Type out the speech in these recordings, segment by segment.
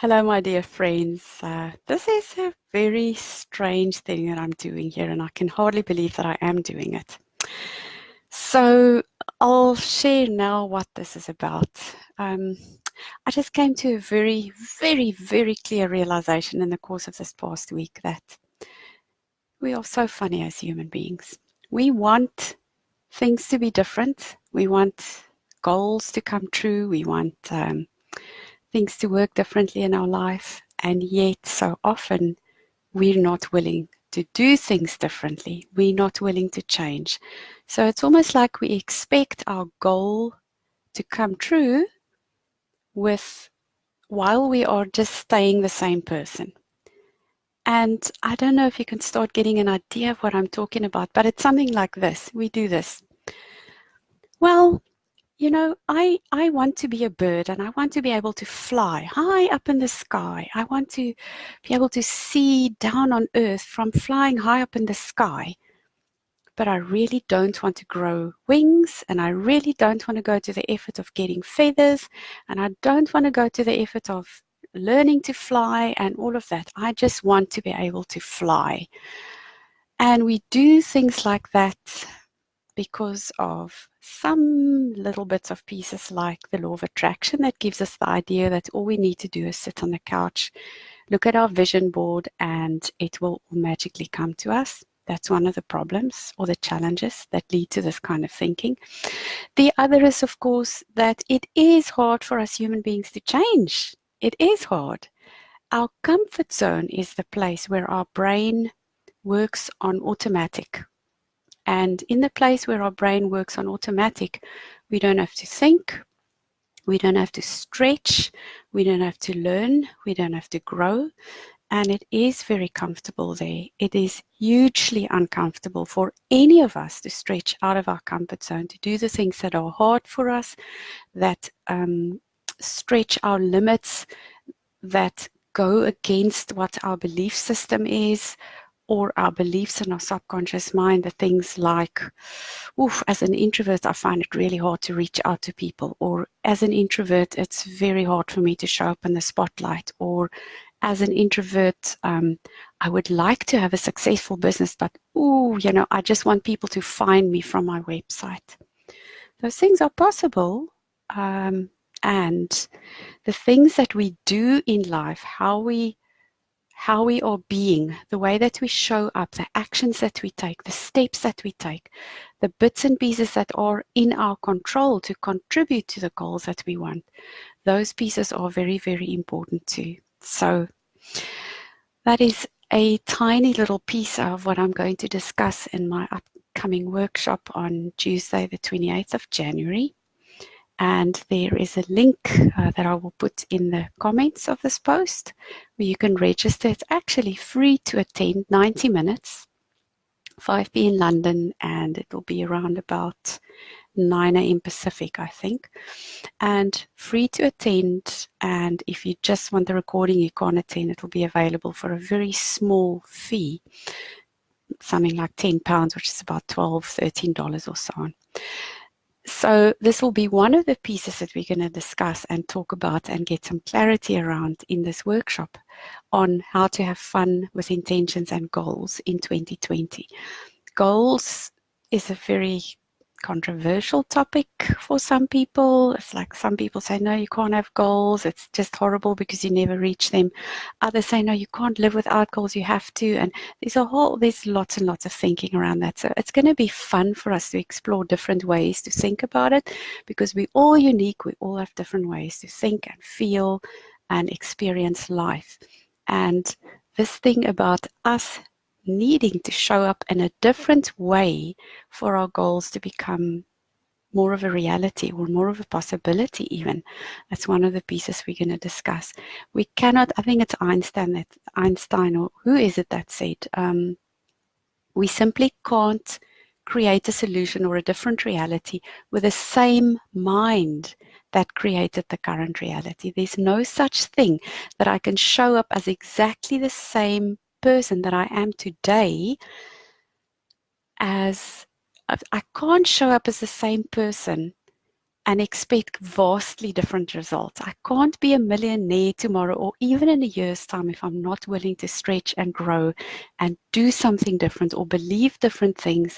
Hello, my dear friends. This is a very strange thing that I'm doing here, and I can hardly believe that I am doing it. So, I'll share now what this is about. Um, I just came to a very, very, very clear realization in the course of this past week that we are so funny as human beings. We want things to be different, we want goals to come true, we want things to work differently in our life, and yet so often we're not willing to do things differently. We're not willing to change. So it's almost like we expect our goal to come true with while we are just staying the same person. And I don't know if you can start getting an idea of what I'm talking about, but it's something like this. We do this. Well, I want to be a bird and I want to be able to fly high up in the sky. I want to be able to see down on earth from flying high up in the sky. But I really don't want to grow wings, and I really don't want to go to the effort of getting feathers, and I don't want to go to the effort of learning to fly and all of that. I just want to be able to fly. And we do things like that because of some little bits of pieces like the law of attraction that gives us the idea that all we need to do is sit on the couch, look at our vision board, and it will magically come to us. That's one of the problems or the challenges that lead to this kind of thinking. The other is, of course, that it is hard for us human beings to change. It is hard. Our comfort zone is the place where our brain works on automatic. And in the place where our brain works on automatic, we don't have to think, we don't have to stretch, we don't have to learn, we don't have to grow. And it is very comfortable there. It is hugely uncomfortable for any of us to stretch out of our comfort zone, to do the things that are hard for us, that stretch our limits, that go against what our belief system is, or our beliefs in our subconscious mind, the things like, oof, as an introvert, I find it really hard to reach out to people, or as an introvert, it's very hard for me to show up in the spotlight, or as an introvert, I would like to have a successful business, but I just want people to find me from my website. Those things are possible, and the things that we do in life, how we are being, the way that we show up, the actions that we take, the steps that we take, the bits and pieces that are in our control to contribute to the goals that we want, those pieces are very, very important too. So that is a tiny little piece of what I'm going to discuss in my upcoming workshop on Tuesday, the 28th of January. And there is a link that I will put in the comments of this post where you can register. It's actually free to attend, 90 minutes, 5 p.m. in London, and it will be around about 9 a.m. Pacific, I think, and free to attend. And if you just want the recording, you can't attend. It will be available for a very small fee, something like £10, which is about $12, $13 or so on. So this will be one of the pieces that we're going to discuss and talk about and get some clarity around in this workshop on how to have fun with intentions and goals in 2020. Goals is a very controversial topic for some people. It's like some people say, no, you can't have goals. It's just horrible because you never reach them. Others say, no, you can't live without goals. You have to. And there's lots and lots of thinking around that. So it's going to be fun for us to explore different ways to think about it, because we're all unique. We all have different ways to think and feel and experience life. And this thing about us needing to show up in a different way for our goals to become more of a reality or more of a possibility even. That's one of the pieces we're going to discuss. We cannot, I think it's Einstein, or who is it that said, we simply can't create a solution or a different reality with the same mind that created the current reality. There's no such thing that I can show up as exactly the same person that I am today as I can't show up as the same person and expect vastly different results. I can't be a millionaire tomorrow or even in a year's time if I'm not willing to stretch and grow and do something different or believe different things,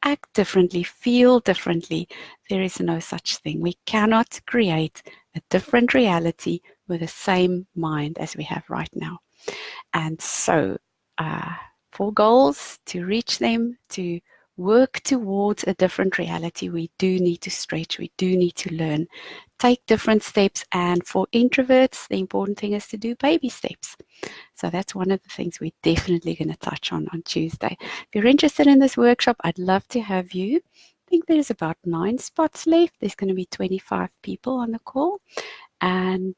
act differently, feel differently. There is no such thing. We cannot create a different reality with the same mind as we have right now. And so, for goals, to reach them, to work towards a different reality, we do need to stretch, we do need to learn, take different steps. And for introverts, the important thing is to do baby steps. So that's one of the things we're definitely going to touch on Tuesday. If you're interested in this workshop, I'd love to have you. I think there's about 9 spots left. There's going to be 25 people on the call. And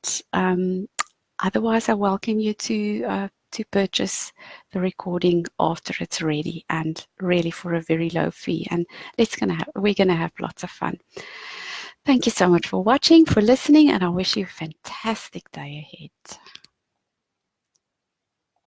otherwise, I welcome you to purchase the recording after it's ready, and really for a very low fee. And we're gonna have lots of fun. Thank you so much for watching, for listening, and I wish you a fantastic day ahead.